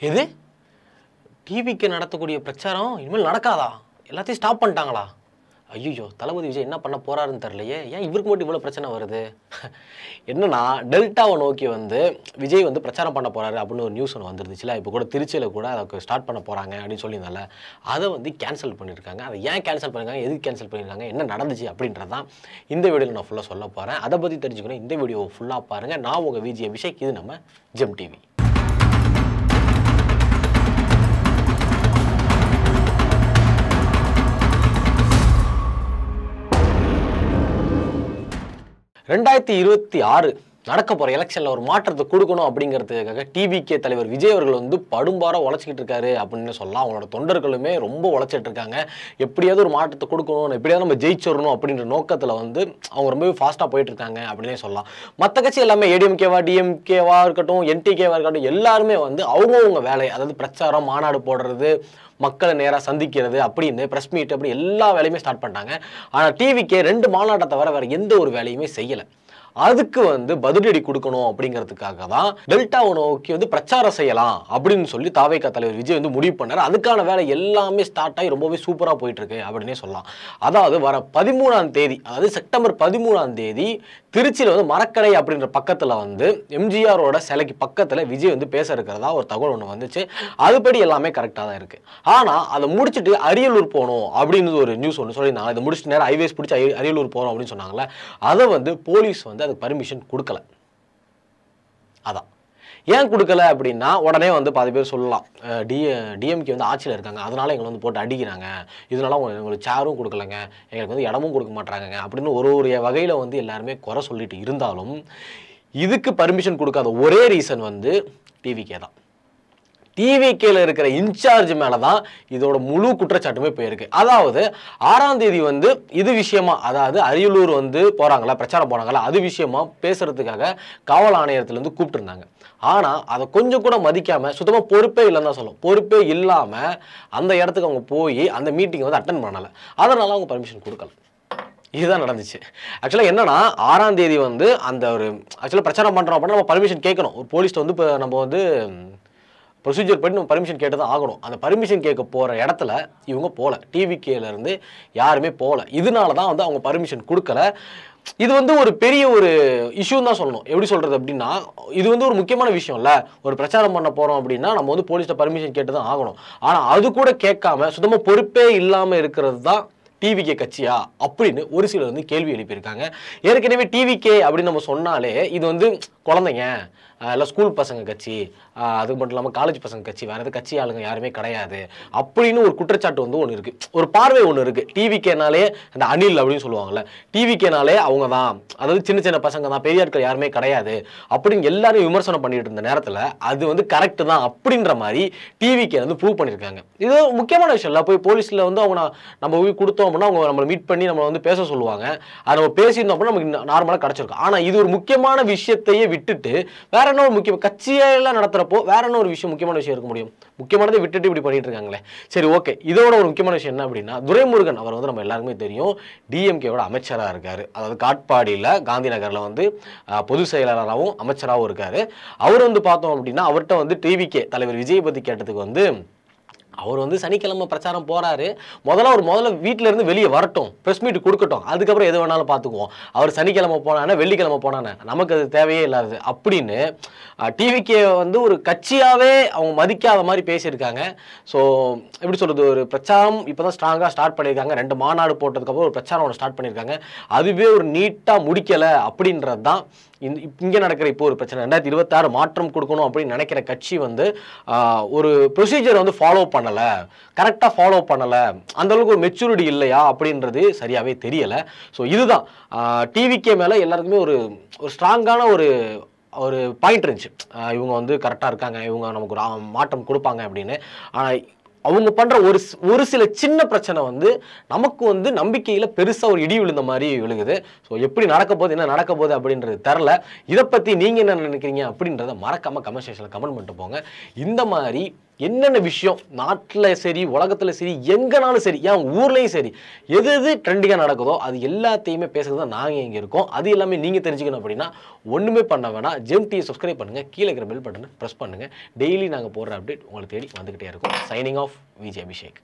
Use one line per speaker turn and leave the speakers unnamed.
எது டிவிக்கு நடத்தக்கூடிய பிரச்சாரம் இனிமேல் நடக்காதா? எல்லாத்தையும் ஸ்டாப் பண்ணிட்டாங்களா? ஐயோ, தளபதி விஜய் என்ன பண்ண போறாருன்னு தெரியலையே. ஏன் இவருக்கு மட்டும் இவ்வளோ பிரச்சனை வருது? என்னன்னா, டெல்டாவை நோக்கி வந்து விஜய் வந்து பிரச்சாரம் பண்ண போறாரு அப்படின்னு ஒரு நியூஸ் ஒன்று வந்துருந்துச்சுல. இப்போ கூட திருச்சியில் கூட அதை ஸ்டார்ட் பண்ண போறாங்க அப்படின்னு சொல்லியிருந்தால, அதை வந்து கேன்சல் பண்ணியிருக்காங்க. அதை ஏன் கேன்சல் பண்ணியிருக்காங்க, எதுக்கு கேன்சல் பண்ணியிருக்காங்க, என்ன நடந்துச்சு அப்படின்றதான் இந்த வீடியோவில் நான் ஃபுல்லாக சொல்ல போகிறேன். அதை பற்றி தெரிஞ்சுக்கணும், இந்த வீடியோவை ஃபுல்லாக பாருங்கள். நான் உங்கள் விஜய் அபிஷேக், இது நம்ம ஜெம் டிவி. ரெண்டாயிரத்தி 26 நடக்க போகிற எலெக்ஷனில் ஒரு மாற்றத்தை கொடுக்கணும் அப்படிங்கிறதுக்காக டிவிகே தலைவர் விஜய் அவர்கள் வந்து படும்பார உழைச்சிக்கிட்டு இருக்காரு அப்படின்னு சொல்லலாம். அவங்களோட தொண்டர்களுமே ரொம்ப உழைச்சிட்டு இருக்காங்க. எப்படியாவது ஒரு மாற்றத்தை கொடுக்கணும், எப்படியாவது நம்ம ஜெயிச்சிடணும் அப்படின்ற நோக்கத்தில் வந்து அவங்க ரொம்பவே ஃபாஸ்ட்டாக போயிட்டு இருக்காங்க அப்படின்னே சொல்லலாம். மற்ற கட்சி எல்லாமே ஏடிஎம்கேவா டிஎம்கேவா இருக்கட்டும், என்டிகேவா இருக்கட்டும், எல்லாருமே வந்து அவங்கவுங்க வேலை, அதாவது பிரச்சாரம், மாநாடு போடுறது, மக்களை நேராக சந்திக்கிறது அப்படின்னு ப்ரெஸ் மீட் அப்படி எல்லா வேலையுமே ஸ்டார்ட் பண்ணிட்டாங்க. ஆனால் டிவிக்கே 2 மாநாட்டை தவிர வேறு எந்த ஒரு வேலையுமே செய்யலை. அதுக்கு வந்து பதிலடி கொடுக்கணும் அப்படிங்கிறதுக்காக தான் டெல்டாவை நோக்கி வந்து பிரச்சாரம் செய்யலாம் அப்படின்னு சொல்லி தாவேகா தலைவர் விஜய் வந்து முடிவு பண்ணார். அதுக்கான வேலை எல்லாமே ஸ்டார்ட் ஆகி ரொம்பவே சூப்பராக போயிட்டு இருக்கு அப்படின்னே சொல்லலாம். அதாவது வர 13ஆம் தேதி, அதாவது செப்டம்பர் 13ஆம் தேதி திருச்சியில் வந்து மரக்கடை அப்படின்ற பக்கத்தில் வந்து எம்ஜிஆரோட சிலைக்கு பக்கத்தில் விஜய் வந்து பேச இருக்கிறதா ஒரு தகவல் ஒன்று வந்துச்சு. அதுபடி எல்லாமே கரெக்டாக தான் இருக்குது. ஆனால் அதை முடிச்சுட்டு அரியலூர் போகணும் அப்படின்னு ஒரு நியூஸ் ஒன்று சொல்லியிருந்தாங்க. இதை முடிச்சுட்டு நேரம் ஹைவேஸ் பிடிச்சி அரியலூர் போகிறோம் அப்படின்னு சொன்னாங்களே, அதை வந்து போலீஸ் வந்து அதுக்கு பர்மிஷன் கொடுக்கல. அதான் ஏன் கொடுக்கல அப்படின்னா, உடனே வந்து பாதி பேர் சொல்லலாம், டிஎம்கே வந்து ஆட்சியில் இருக்காங்க, அதனால எங்களை வந்து போட்டு அடிக்கிறாங்க, இதனால உங்களுக்கு சேரும் கொடுக்கலங்க, எங்களுக்கு வந்து இடமும் கொடுக்க மாட்டாங்க அப்படின்னு ஒரு வகையில் வந்து எல்லாருமே குறை சொல்லிட்டு இருந்தாலும், இதுக்கு பர்மிஷன் கொடுக்காத ஒரே ரீசன் வந்து டிவிகே தான். டிவிகேல இருக்கிற இன்சார்ஜ் மேலே தான் இதோட முழு குற்றச்சாட்டுமே போயிருக்கு. அதாவது 6ஆம் தேதி வந்து இது விஷயமா, அதாவது அரியலூர் வந்து போகிறாங்களா, பிரச்சாரம் போனாங்களா, அது விஷயமா பேசுறதுக்காக காவல் ஆணையத்திலேருந்து கூப்பிட்டுருந்தாங்க. ஆனால் அதை கொஞ்சம் கூட மதிக்காமல், சுத்தமாக பொறுப்பே இல்லைன்னு தான் சொல்லும், பொறுப்பே இல்லாமல் அந்த இடத்துக்கு அவங்க போய் அந்த மீட்டிங்கை வந்து அட்டன் பண்ணலை. அதனால அவங்க பர்மிஷன் கொடுக்கல. இதுதான் நடந்துச்சு. ஆக்சுவலாக என்னன்னா, 6ஆம் தேதி வந்து அந்த ஒரு ஆக்சுவலாக பிரச்சாரம் பண்ணுறோம் அப்படின்னா நம்ம பர்மிஷன் கேட்கணும். ஒரு போலீஸ்ட்டு வந்து இப்போ நம்ம வந்து ப்ரொசீஜர் படி நம்ம பர்மிஷன் கேட்டு தான் ஆகணும். அந்த பர்மிஷன் கேட்க போகிற இடத்துல இவங்க போகல, டிவிகேலேருந்து யாருமே போகல. இதனால தான் வந்து அவங்க பர்மிஷன் கொடுக்கல. இது வந்து ஒரு பெரிய ஒரு இஷ்யூன்னு தான் சொல்லணும். எப்படி சொல்கிறது அப்படின்னா, இது வந்து ஒரு முக்கியமான விஷயம் இல்லை. ஒரு பிரச்சாரம் பண்ண போகிறோம் அப்படின்னா நம்ம வந்து போலீஸ்ட்ட பர்மிஷன் கேட்டு தான் ஆகணும். ஆனால் அது கூட கேட்காம சுத்தமாக பொறுப்பே இல்லாமல் இருக்கிறது தான் டிவிகே கட்சியா அப்படின்னு ஒரு சிலர் வந்து கேள்வி எழுப்பியிருக்காங்க. ஏற்கனவே டிவிகே அப்படின்னு நம்ம சொன்னாலே இது வந்து குழந்தைங்க, இல்லை ஸ்கூல் பசங்க கட்சி, அதுக்கு மட்டும் இல்லாமல் காலேஜ் பசங்க கட்சி, வேறு எதாவது கட்சி ஆளுங்க யாருமே கிடையாது அப்படின்னு ஒரு குற்றச்சாட்டு வந்து ஒன்று இருக்குது, ஒரு பார்வை ஒன்று இருக்குது. டிவிகேனாலே அந்த அணில் அப்படின்னு சொல்லுவாங்கள்ல, டிவிகேனாலே அவங்க தான், அதாவது சின்ன சின்ன பசங்க தான், பெரிய ஆட்கள் யாருமே கிடையாது அப்படின்னு எல்லாரும் விமர்சனம் பண்ணிட்டு இருந்த நேரத்தில் அது வந்து கரெக்டு தான் அப்படின்ற மாதிரி டிவிகே வந்து ப்ரூவ் பண்ணியிருக்காங்க. இது முக்கியமான விஷயம் இல்லை. போய் போலீஸில் வந்து அவங்க நம்ம போய் கொடுத்தோம் அப்படின்னா அவங்க நம்மளை மீட் பண்ணி நம்மளை வந்து பேச சொல்லுவாங்க. அதை நம்ம பேசியிருந்தோம் அப்படின்னா நமக்கு நார்மலாக கிடச்சிருக்கும். ஆனால் இது ஒரு முக்கியமான விஷயத்தையே விட்டுட்டு வேற என்ன ஒரு முக்கிய கட்சியெல்லாம் நடத்துகிறப்போ வேற என்ன ஒரு விஷயம், முக்கியமான விஷயம் இருக்க முடியும்? முக்கியமானதை விட்டுட்டு இப்படி பண்ணிட்டு இருக்காங்களே. சரி, ஓகே. இதோட ஒரு முக்கியமான விஷயம் என்ன அப்படின்னா, துரைமுருகன் அவர் வந்து நம்ம எல்லாருக்குமே தெரியும், டிஎம்கேவோட அமைச்சராக இருக்காரு. அதாவது காட்பாடியில் காந்தி நகரில் வந்து பொதுச் செயலாளராகவும் அமைச்சராகவும் இருக்காரு. அவர் வந்து பார்த்தோம் அப்படின்னா, அவர்கிட்ட வந்து டிவிகே தலைவர் விஜய் பற்றி கேட்டதுக்கு வந்து அவர் வந்து சனிக்கிழமை பிரச்சாரம் போகிறாரு, முதல்ல வீட்டில இருந்து வெளியே வரட்டும், ப்ரெஸ் மீட் கொடுக்கட்டும், அதுக்கப்புறம் எது வேணாலும் பார்த்துக்குவோம், அவர் சனிக்கிழமை போனானே வெள்ளிக்கிழமை போனானே நமக்கு அது தேவையே இல்லாது அப்படின்னு டிவிகே வந்து ஒரு கட்சியாகவே அவங்க மதிக்காத மாதிரி பேசியிருக்காங்க. ஸோ எப்படி சொல்கிறது, ஒரு பிரச்சாரம் இப்போ தான் ஸ்ட்ராங்காக ஸ்டார்ட் பண்ணியிருக்காங்க. 2 மாநாடு போட்டதுக்கப்புறம் ஒரு பிரச்சாரம் ஒன்று ஸ்டார்ட் பண்ணியிருக்காங்க. அதுவே ஒரு நீட்டாக முடிக்கலை அப்படின்றது தான் இங்கே நடக்கிற இப்போ ஒரு பிரச்சனை. 2026 மாற்றம் கொடுக்கணும் அப்படின்னு நினைக்கிற கட்சி வந்து ஒரு ப்ரொசீஜர் வந்து ஃபாலோ பண்ணலை, கரெக்டாக ஃபாலோ பண்ணலை, அந்தளவுக்கு ஒரு மெச்சூரிட்டி இல்லையா அப்படின்றது சரியாகவே தெரியலை. ஸோ இதுதான் டிவிகே மேலே எல்லாருக்குமே ஒரு ஸ்ட்ராங்கான ஒரு பாயிண்ட் இருந்துச்சு. இவங்க வந்து கரெக்டாக இருக்காங்க, இவங்க நமக்கு ஒரு மாற்றம் கொடுப்பாங்க அப்படின்னு. ஆனால் அவங்க பண்ணுற ஒரு சில சின்ன பிரச்சனை வந்து நமக்கு வந்து நம்பிக்கையில் பெருசாக ஒரு இடி விழுந்த மாதிரி விழுகுது. ஸோ எப்படி நடக்க போகுது, என்ன நடக்க போகுது அப்படின்றது தெரில. இதை பற்றி நீங்கள் என்ன நினைக்கிறீங்க அப்படின்றத மறக்காமல் கமெண்ட் செக்ஷனில் கமெண்ட் பண்ணிட்டு போங்க. இந்த மாதிரி என்னென்ன விஷயம் நாட்டில் சரி உலகத்தில் சரி எங்கனாலும் சரி ஏன் ஊர்லேயும் சரி எது எது ட்ரெண்டிங்காக நடக்குதோ அது எல்லாத்தையுமே பேசுறது தான் நாங்கள் இங்கே இருக்கோம். அது எல்லாமே நீங்கள் தெரிஞ்சுக்கணும் அப்படின்னா ஒன்றுமே பண்ண வேணாம், ஜெம் டிவியை சப்ஸ்கிரைப் பண்ணுங்கள், கீழே இருக்கிற பெல் பட்டனை ப்ரெஸ் பண்ணுங்கள். டெய்லி நாங்கள் போடுற அப்டேட் உங்களுக்கு தேடி வந்துக்கிட்டே இருக்கும். Signing off Vijay Abhishek.